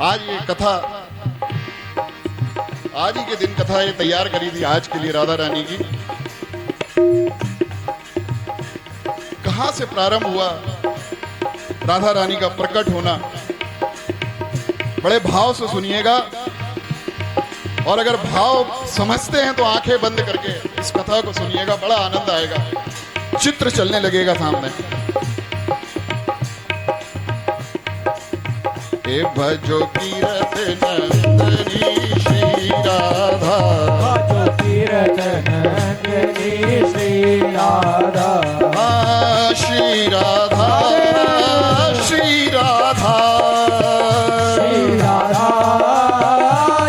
आज ये कथा, आज ही के दिन कथा ये तैयार करी थी आज के लिए राधा रानी की। कहां से प्रारंभ हुआ राधा रानी का प्रकट होना, बड़े भाव से सुनिएगा। और अगर भाव समझते हैं तो आंखें बंद करके इस कथा को सुनिएगा, बड़ा आनंद आएगा, चित्र चलने लगेगा सामने। हे भजो कीरत नंदनी श्री राधा, भजो कीरत नंदनी श्री राधा, श्री राधा श्री राधा श्री राधा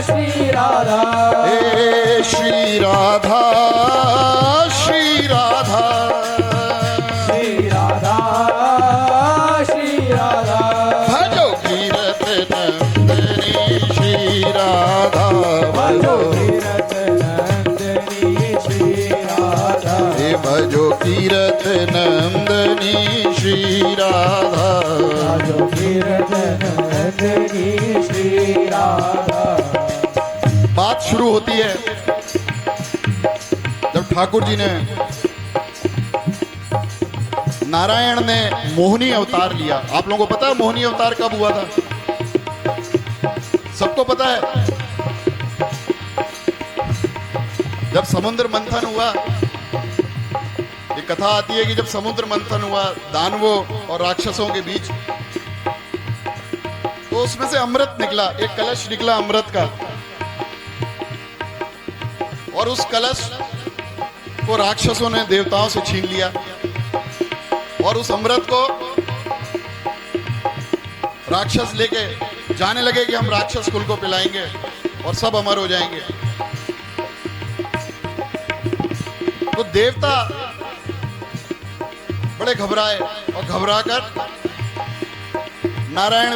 श्री राधा, हे श्री राधा श्री राधा श्री राधा श्री राधा, भजो कीरत नंदनी श्री राधा, भजो कीरत नंदनी श्री राधा, हे भजो कीरत नंदनी श्री राधा, भजो कीरत नंदनी श्री राधा। बात शुरू होती है जब ठाकुर जी ने, नारायण ने मोहिनी अवतार लिया। आप लोगों को पता है मोहिनी अवतार कब हुआ था? सबको पता है? जब समुद्र मंथन हुआ। ये कथा आती है कि जब समुद्र मंथन हुआ दानवों और राक्षसों के बीच, तो उसमें से अमृत निकला, एक कलश निकला अमृत का, और उस कलश को राक्षसों ने देवताओं से छीन लिया, और उस अमृत को राक्षस लेके जाने लगे कि हम राक्षस कुल को पिलाएंगे और सब अमर हो जाएंगे। तो देवता बड़े घबराए और घबराकर नारायण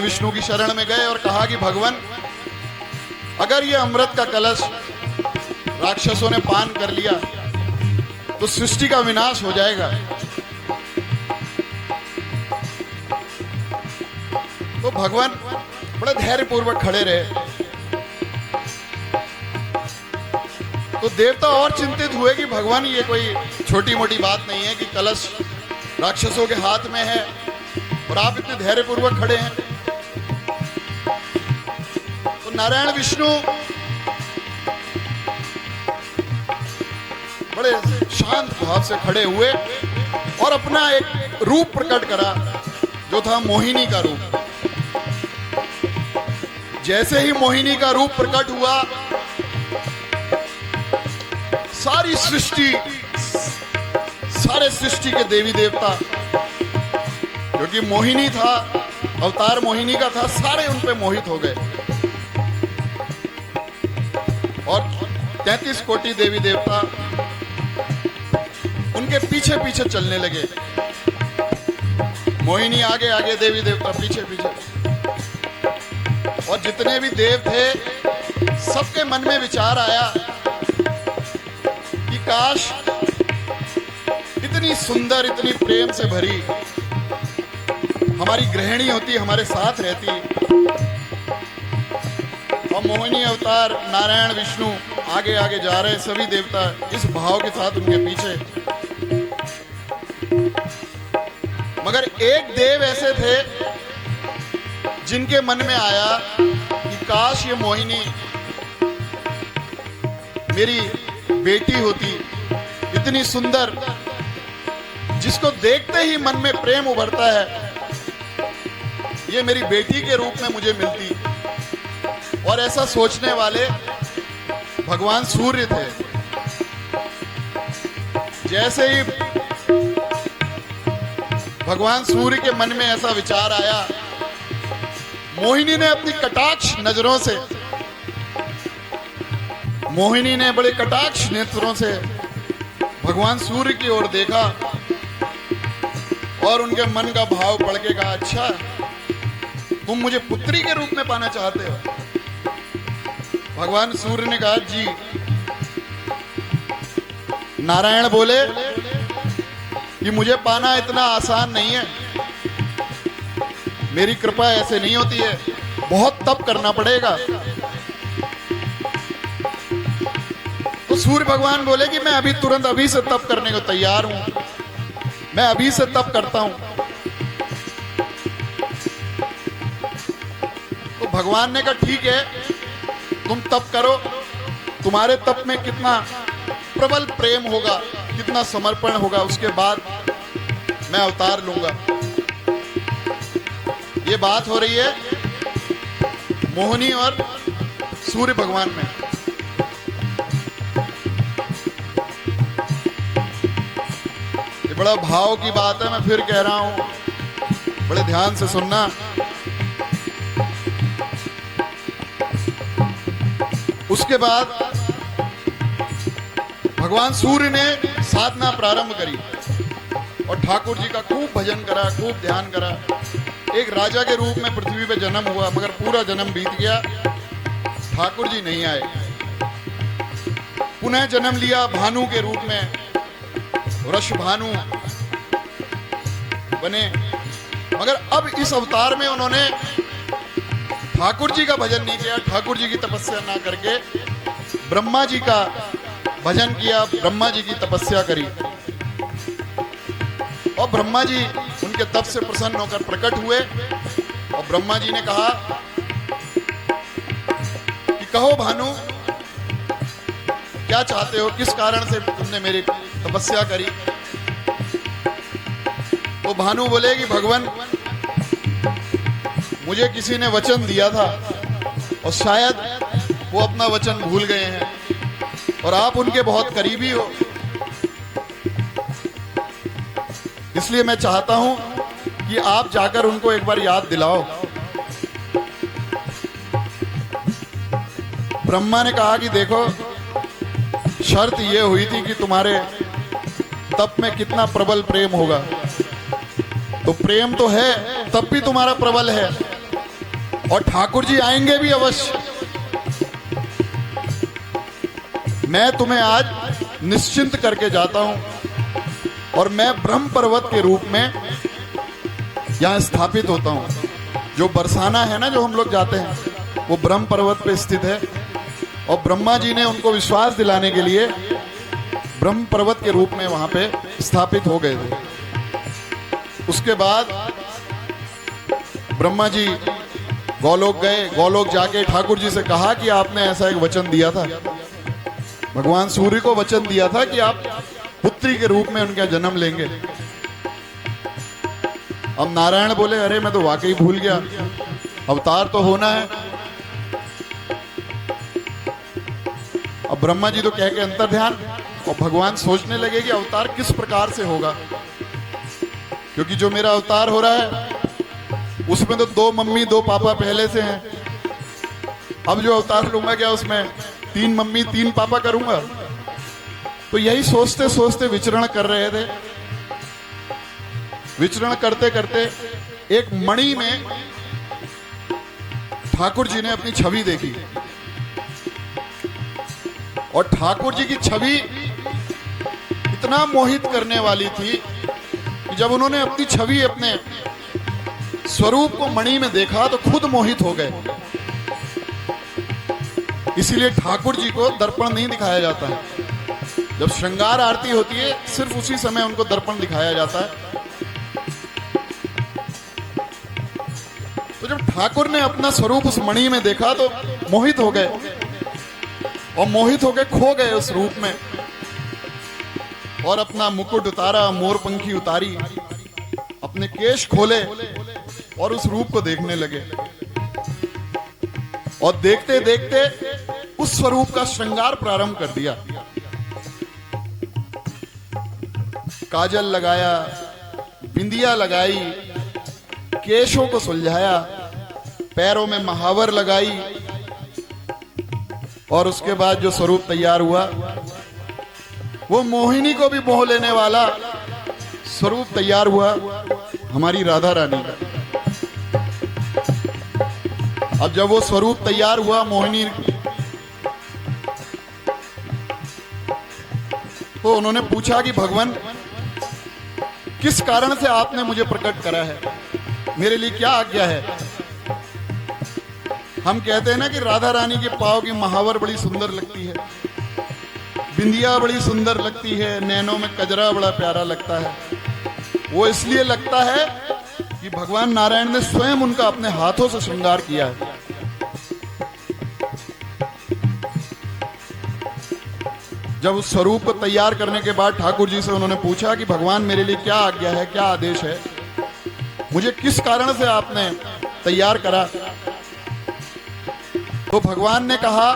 विष्णु की शरण में गए और कहा कि भगवान, अगर ये अमृत का कलश राक्षसों ने पान कर लिया तो सृष्टि का विनाश हो जाएगा। तो भगवान बड़े धैर्यपूर्वक खड़े रहे। तो देवता और चिंतित हुए कि भगवान, ये कोई छोटी मोटी बात नहीं है कि कलश राक्षसों के हाथ में है और आप इतने धैर्यपूर्वक खड़े हैं। तो नारायण विष्णु बड़े शांत भाव से खड़े हुए और अपना एक रूप प्रकट करा जो था मोहिनी का रूप। जैसे ही मोहिनी का रूप प्रकट हुआ, सारी सृष्टि, सारे सृष्टि के देवी देवता, क्योंकि मोहिनी था, अवतार मोहिनी का था, सारे उन पे मोहित हो गए और 33 कोटि देवी देवता उनके पीछे पीछे चलने लगे। मोहिनी आगे आगे, देवी देवता पीछे पीछे। और जितने भी देव थे, सबके मन में विचार आया कि काश इतनी सुंदर, इतनी प्रेम से भरी हमारी गृहिणी होती, हमारे साथ रहती। और मोहिनी अवतार नारायण विष्णु आगे आगे जा रहे, सभी देवता इस भाव के साथ उनके पीछे। मगर एक देव ऐसे थे जिनके मन में आया कि काश ये मोहिनी मेरी बेटी होती, इतनी सुंदर, जिसको देखते ही मन में प्रेम उभरता है, ये मेरी बेटी के रूप में मुझे मिलती। और ऐसा सोचने वाले भगवान सूर्य थे। जैसे ही भगवान सूर्य के मन में ऐसा विचार आया, मोहिनी ने अपनी कटाक्ष नजरों से, मोहिनी ने बड़े कटाक्ष नेत्रों से भगवान सूर्य की ओर देखा और उनके मन का भाव पढ़ के कहा, अच्छा तुम मुझे पुत्री के रूप में पाना चाहते हो? भगवान सूर्य ने कहा, जी। नारायण बोले कि मुझे पाना इतना आसान नहीं है। मेरी कृपा ऐसे नहीं होती है, बहुत तप करना पड़ेगा। तो सूर्य भगवान बोले कि मैं अभी तुरंत अभी से तप करने को तैयार हूं, मैं अभी से तप करता हूं। तो भगवान ने कहा ठीक है, तुम तप करो, तुम्हारे तप में कितना प्रबल प्रेम होगा, कितना समर्पण होगा, उसके बाद मैं अवतार लूंगा। ये बात हो रही है मोहिनी और सूर्य भगवान में। ये बड़ा भाव की बात है, मैं फिर कह रहा हूं, बड़े ध्यान से सुनना। उसके बाद भगवान सूर्य ने साधना प्रारंभ करी और ठाकुर जी का खूब भजन करा, खूब ध्यान करा। एक राजा के रूप में पृथ्वी पे जन्म हुआ, मगर पूरा जन्म बीत गया, ठाकुर जी नहीं आए। पुनः जन्म लिया भानु के रूप में, वृष भानु बने। मगर अब इस अवतार में उन्होंने ठाकुर जी का भजन नहीं किया, ठाकुर जी की तपस्या ना करके ब्रह्मा जी का भजन किया, ब्रह्मा जी की तपस्या करी। और ब्रह्मा जी उनके तप से प्रसन्न होकर प्रकट हुए और ब्रह्मा जी ने कहा कि कहो भानु, क्या चाहते हो, किस कारण से तुमने मेरी तपस्या करी। तो भानु बोले कि भगवान, मुझे किसी ने वचन दिया था और शायद वो अपना वचन भूल गए हैं, और आप उनके बहुत करीबी हो, इसलिए मैं चाहता हूं कि आप जाकर उनको एक बार याद दिलाओ। ब्रह्मा ने कहा कि देखो, शर्त यह हुई थी कि तुम्हारे तप में कितना प्रबल प्रेम होगा। तो प्रेम तो है, तप भी तुम्हारा प्रबल है, और ठाकुर जी आएंगे भी अवश्य। मैं तुम्हें आज निश्चिंत करके जाता हूं, और मैं ब्रह्म पर्वत के रूप में यहां स्थापित होता हूं। जो बरसाना है ना, जो हम लोग जाते हैं, वो ब्रह्म पर्वत पे स्थित है। और ब्रह्मा जी ने उनको विश्वास दिलाने के लिए ब्रह्म पर्वत के रूप में वहां पे स्थापित हो गए थे। उसके बाद ब्रह्मा जी गोलोक गए, गोलोक जाके ठाकुर जी से कहा कि आपने ऐसा एक वचन दिया था, भगवान सूर्य को वचन दिया था कि आप पुत्री के रूप में उनका जन्म लेंगे। अब नारायण बोले, अरे मैं तो वाकई भूल गया, अवतार तो होना है। अब ब्रह्मा जी तो कह के अंतर ध्यान, और भगवान सोचने लगे कि अवतार किस प्रकार से होगा, क्योंकि जो मेरा अवतार हो रहा है उसमें तो 2 मम्मी 2 पापा पहले से हैं। अब जो अवतार लूंगा क्या, उसमें 3 मम्मी 3 पापा करूंगा। तो यही सोचते सोचते विचरण कर रहे थे। विचरण करते करते एक मणि में ठाकुर जी ने अपनी छवि देखी, और ठाकुर जी की छवि इतना मोहित करने वाली थी कि जब उन्होंने अपनी छवि, अपने स्वरूप को मणि में देखा तो खुद मोहित हो गए। इसीलिए ठाकुर जी को दर्पण नहीं दिखाया जाता है। जब श्रृंगार आरती होती है, सिर्फ उसी समय उनको दर्पण दिखाया जाता है। तो जब ठाकुर ने अपना स्वरूप उस मणि में देखा तो मोहित हो गए, और मोहित होकर खो गए उस रूप में, और अपना मुकुट उतारा, मोरपंखी उतारी, अपने केश खोले और उस रूप को देखने लगे। और देखते देखते उस स्वरूप का श्रृंगार प्रारंभ कर दिया। काजल लगाया, बिंदिया लगाई, केशों को सुलझाया, पैरों में महावर लगाई, और उसके बाद जो स्वरूप तैयार हुआ वो मोहिनी को भी मोह लेने वाला स्वरूप तैयार हुआ, हमारी राधा रानी का। अब जब वो स्वरूप तैयार हुआ मोहिनी, तो उन्होंने पूछा कि भगवान, किस कारण से आपने मुझे प्रकट करा है। मेरे लिए क्या आज्ञा है। हम कहते हैं ना कि राधा रानी के पाँव की महावर बड़ी सुंदर लगती है, बिंदिया बड़ी सुंदर लगती है, नैनों में कजरा बड़ा प्यारा लगता है। वो इसलिए लगता है कि भगवान नारायण ने स्वयं उनका अपने हाथों से श्रृंगार किया है। जब उस स्वरूप को तैयार करने के बाद ठाकुर जी से उन्होंने पूछा कि भगवान मेरे लिए क्या आज्ञा है, क्या आदेश है, मुझे किस कारण से आपने तैयार करा। तो भगवान ने कहा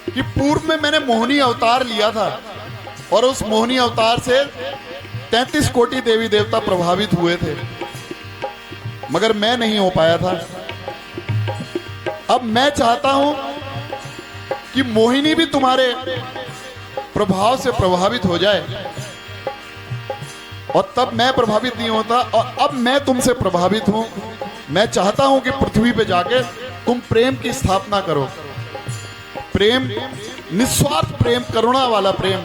कि पूर्व में मैंने मोहिनी अवतार लिया था और उस मोहिनी अवतार से 33 कोटि देवी देवता प्रभावित हुए थे, मगर मैं नहीं हो पाया था। अब मैं चाहता हूं कि मोहिनी भी तुम्हारे प्रभाव से प्रभावित हो जाए, और तब मैं प्रभावित नहीं होता, और अब मैं तुमसे प्रभावित हूं। मैं चाहता हूं कि पृथ्वी पे जाके तुम प्रेम की स्थापना करो। प्रेम, निस्वार्थ प्रेम, करुणा वाला प्रेम,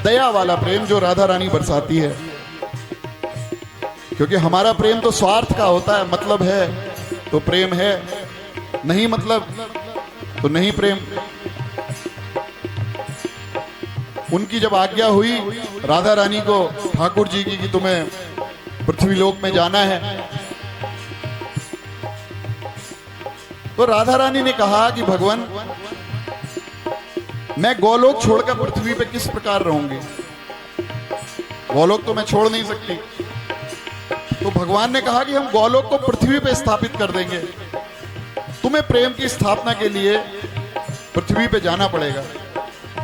दया वाला प्रेम जो राधा रानी बरसाती है। क्योंकि हमारा प्रेम तो स्वार्थ का होता है, मतलब है तो प्रेम है, नहीं मतलब तो नहीं प्रेम। उनकी जब आज्ञा हुई राधा रानी को, ठाकुर जी की, कि तुम्हें पृथ्वी लोक में जाना है, तो राधा रानी ने कहा कि भगवान मैं गोलोक छोड़कर पृथ्वी पे किस प्रकार रहूंगी, गोलोक तो मैं छोड़ नहीं सकती। तो भगवान ने कहा कि हम गोलोक को पृथ्वी पे स्थापित कर देंगे, तुम्हें प्रेम की स्थापना के लिए पृथ्वी पे जाना पड़ेगा।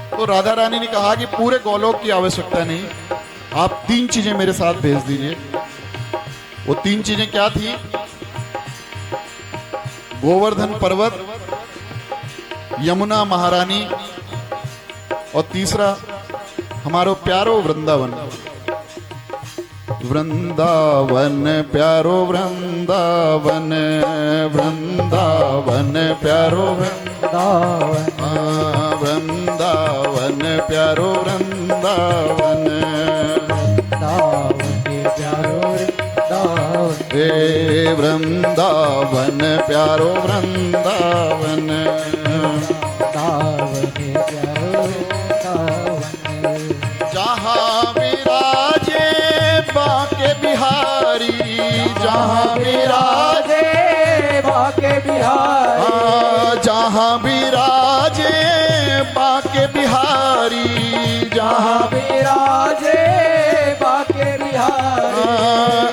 तो राधा रानी ने कहा कि पूरे गोलोक की आवश्यकता नहीं, आप 3 चीजें मेरे साथ भेज दीजिए। वो 3 चीजें क्या थी? गोवर्धन पर्वत, यमुना महारानी, और तीसरा हमारो प्यारो वृंदावन। वृंदावन प्यारो वृंदावन, वृंदावन प्यारो वृंदावन, वृंदावन प्यारो वृंदावन, हे वृंदावन प्यारो वृंदावन, जहाँ विराजे बाके बिहारी, जहाँ विराजे बाके बिहारी, जहाँ विराजे बाके बिहारी, जहाँ विराजे बाके बिहारी,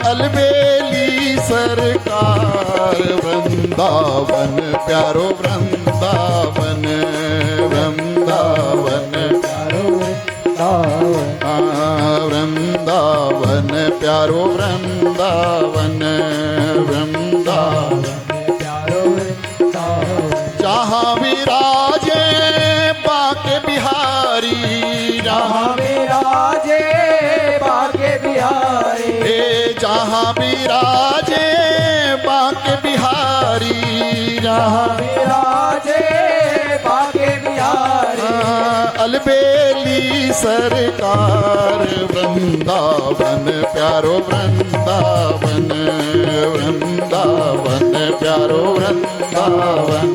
अलबेली सरकार वृंदावन प्यारो वृंदावन, वृंदावन प्यारो वृंदावन, वृंदावन प्यारो वृंदावन, वृंदावन प्यारो वृंदावन, जहाँ विराजे बाके बिहारी, जहाँ विराजे बाके बिहारी, जहाँ विराजे बाके बिहारी, जहाँ विराजे बाके बिहारी, अलबेली सरकार वृंदावन प्यारो वृंदावन, वृंदावन प्यारो वृंदावन,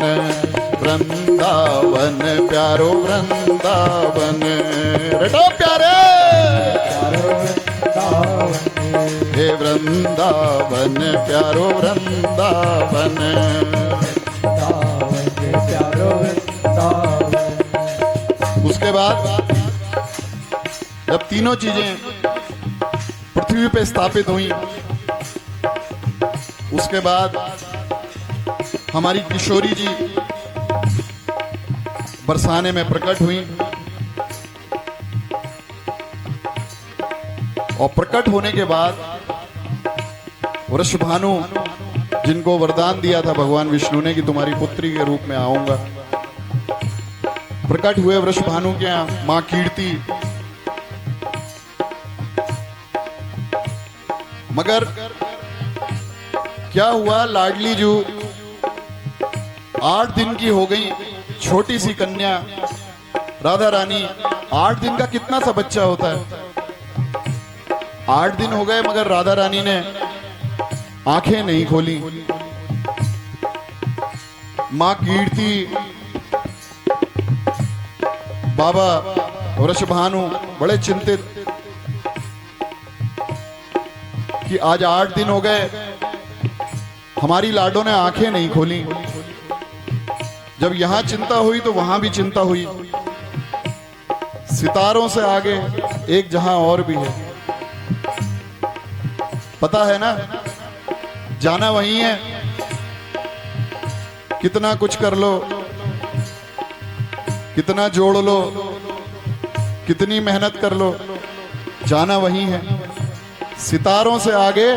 वृंदावन प्यारो वृंदावन। रटो प्यारे हे वृंदावन प्यारो वृंदावन, प्यारो वृंदावन। उसके बाद जब तीनों चीजें पृथ्वी पे स्थापित हुई, उसके बाद हमारी किशोरी जी बरसाने में प्रकट हुई, और प्रकट होने के बाद वृषभानु, जिनको वरदान दिया था भगवान विष्णु ने कि तुम्हारी पुत्री के रूप में आऊंगा, प्रकट हुए वृषभानु के यहाँ मां कीर्ति। मगर क्या हुआ, लाडली जू 8 दिन की हो गई, छोटी सी कन्या राधा रानी। 8 दिन का कितना सा बच्चा होता है, 8 दिन हो गए, मगर राधा रानी ने आंखें नहीं खोली। मां कीर्ति, बाबा वृषभानु बड़े चिंतित कि आज 8 दिन हो गए, हमारी लाडो ने आंखें नहीं खोली। जब यहां चिंता हुई तो वहां भी चिंता हुई। सितारों से आगे एक जहां और भी है, पता है ना, जाना वही है। कितना कुछ कर लो, कितना जोड़ लो, कितनी मेहनत कर लो, जाना वही है। सितारों से आगे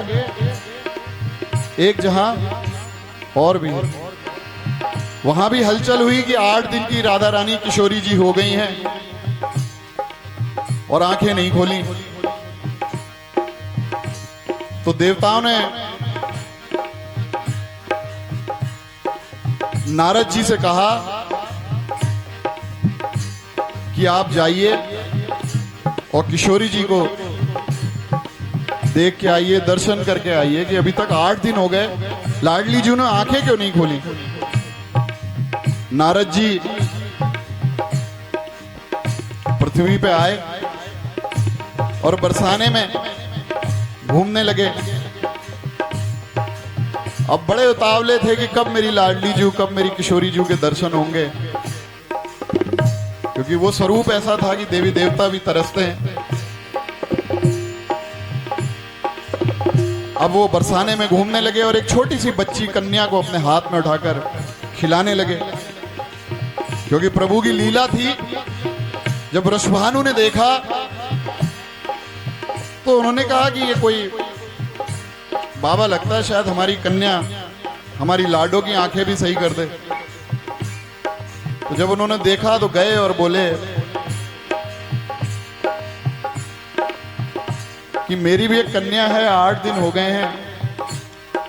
एक जहां और भी है। वहां भी हलचल हुई कि 8 दिन की राधा रानी किशोरी जी हो गई हैं और आंखें नहीं खोली। तो देवताओं ने नारद जी से कहा कि आप जाइए और किशोरी जी को देख के आइए, दर्शन करके आइए कि अभी तक 8 दिन हो गए, लाडली जी ने आंखें क्यों नहीं खोली। नारद जी पृथ्वी पे आए और बरसाने में घूमने लगे। अब बड़े उतावले थे कि कब मेरी लाडली जू, कब मेरी किशोरी जू के दर्शन होंगे, क्योंकि वो स्वरूप ऐसा था कि देवी देवता भी तरसते हैं। अब वो बरसाने में घूमने लगे और एक छोटी सी बच्ची कन्या को अपने हाथ में उठाकर खिलाने लगे, क्योंकि प्रभु की लीला थी। जब वृषभानु ने देखा तो उन्होंने कहा कि ये कोई बाबा लगता है, शायद हमारी कन्या, हमारी लाडो की आंखें भी सही कर दे। तो जब उन्होंने देखा तो गए और बोले कि मेरी भी एक कन्या है, 8 दिन हो गए हैं,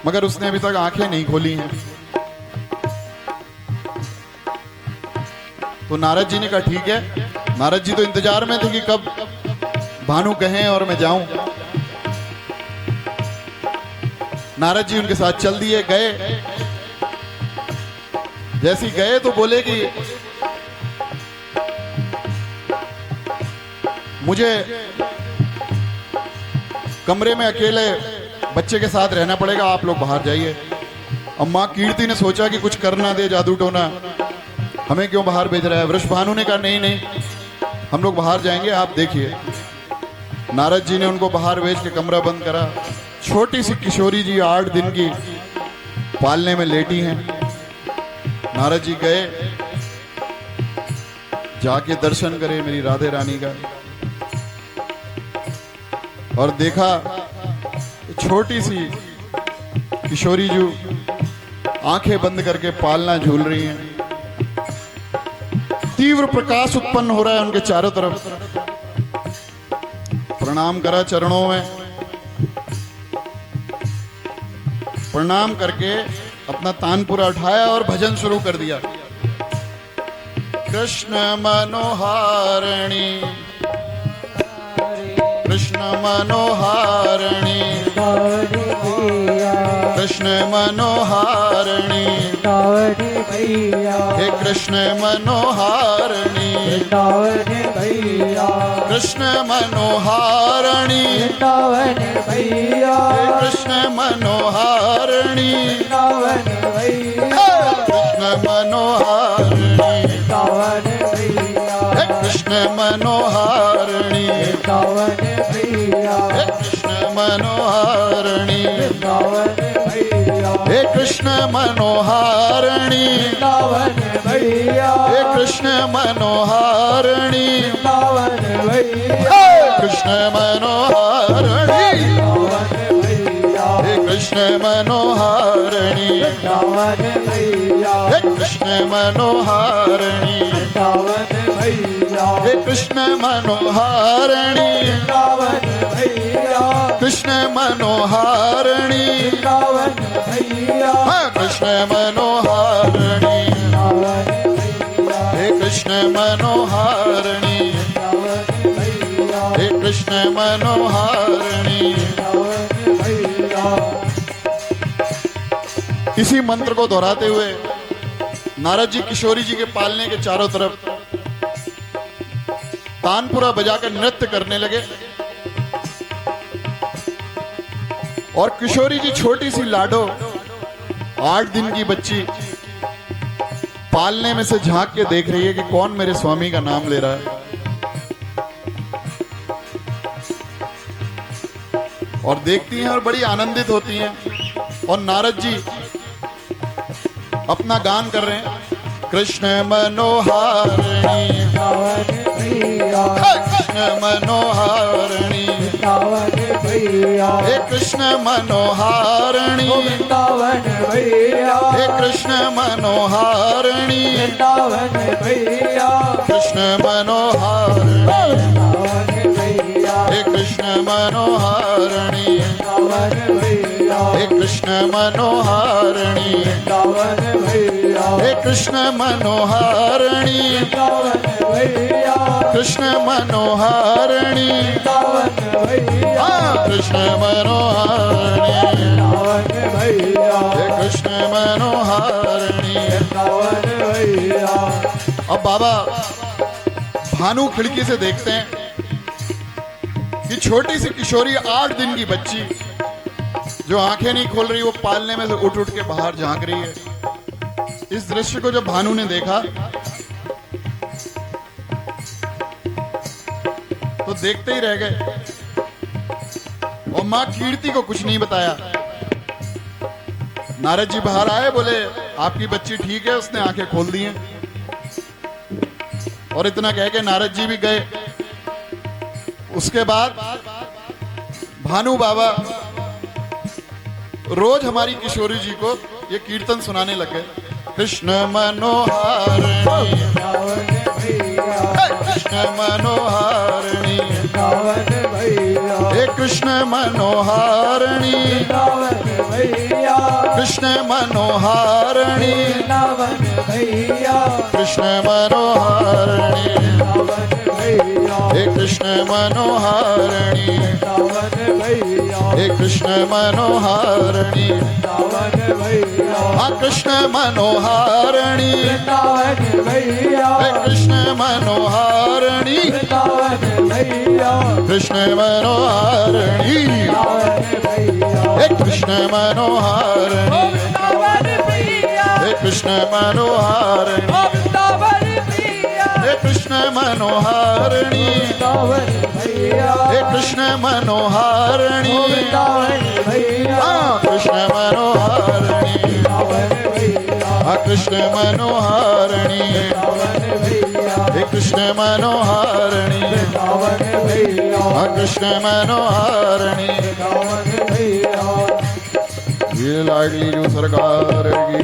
मगर उसने अभी तक आंखें नहीं खोली हैं। तो नारद जी ने कहा ठीक है। नारद जी तो इंतजार में थे कि कब भानु कहें और मैं जाऊं। नारद जी उनके साथ चल दिए, गए। जैसे ही गए तो बोले कि मुझे कमरे में अकेले बच्चे के साथ रहना पड़ेगा, आप लोग बाहर जाइए। अब मां कीर्ति ने सोचा कि कुछ करना दे जादू टोना, हमें क्यों बाहर भेज रहा है। वृषभानु ने कहा नहीं नहीं, हम लोग बाहर जाएंगे, आप देखिए। नारद जी ने उनको बाहर भेज के कमरा बंद करा। छोटी सी किशोरी जी 8 दिन की पालने में लेटी हैं। नारद जी गए, जाके दर्शन करे मेरी राधे रानी का, और देखा छोटी सी किशोरी जो आंखें बंद करके पालना झूल रही हैं। तीव्र प्रकाश उत्पन्न हो रहा है उनके चारों तरफ। प्रणाम करा चरणों में, प्रणाम करके अपना तानपुरा उठाया और भजन शुरू कर दिया। कृष्ण मनोहारिणी, कृष्ण मनोहारिणी, कृष्ण मनोहारिणी, हे कृष्ण मनोहारिणी, कृष्ण मनोहारिणी, हे कृष्ण मनोहारिणी, कृष्ण मनोहारिणी, हे कृष्ण मनोहारिणी, हे कृष्ण मनोहारिणी, हे कृष्ण मनोहारिणी, हे कृष्ण मनोहारिणी, कृष्ण मनोहारिणी, हे कृष्ण मनोहारिणी, हे कृष्ण मनोहारिणी, हे कृष्ण मनोहारिणी, कृष्ण मनोहारिणी, हाँ कृष्ण मनोहारिणी, हे कृष्ण मनोहारिणी, हे कृष्ण मनोहारिणी, इसी मंत्र को दोहराते हुए नारद जी किशोरी जी के पालने के चारों तरफ तानपुरा बजाकर नृत्य करने लगे। और किशोरी जी छोटी सी लाडो 8 दिन की बच्ची पालने में से झांक के देख रही है कि कौन मेरे स्वामी का नाम ले रहा है। और देखती हैं और बड़ी आनंदित होती हैं। और नारद जी अपना गान कर रहे हैं, कृष्ण मनोहारिणी कृष्ण मनोहारिणी हे कृष्ण मनोहारिणी हे कृष्ण मनोहारिणी कृष्ण मनोहारिणी हे कृष्ण मनोहारिणी हे कृष्ण मनोहारिणी हे कृष्ण मनोहारिणी कृष्ण मनोहारिणी कृष्ण मनोहारिणी हे कृष्ण मनोहारिणी। अब बाबा भानु खिड़की से देखते हैं कि छोटी सी किशोरी 8 दिन की बच्ची जो आंखें नहीं खोल रही, वो पालने में से उठ उठ के बाहर झांक रही है। इस दृश्य को जब भानु ने देखा तो देखते ही रह गए और मां कीर्ति को कुछ नहीं बताया। नारद जी बाहर आए, बोले आपकी बच्ची ठीक है, उसने आंखें खोल दी हैं। और इतना कह के नारद जी भी गए। उसके बाद भानु बाबा रोज हमारी किशोरी जी को ये कीर्तन सुनाने लगे, कृष्ण मनोहारिणी कृष्ण मनोहारिणी हे कृष्ण मनोहारिणी कृष्ण मनोहारिणी कृष्ण मनोहारिणी हे कृष्ण मनोहारिणी हे कृष्ण मनोहारिणी कृष्ण मनोहारिणी हे कृष्ण मनोहारिणी कृष्ण मनोहारिणी हे कृष्ण मनोहारिणी हे कृष्ण मनोहारिणी हे कृष्ण मनोहारिणी हे कृष्ण मनोहारिणी कृष्ण मनोहारिणी कृष्ण मनोहारिणी हे कृष्ण मनोहारिणी कृष्ण मनोहारिणी। ये लाडली जो सरकार की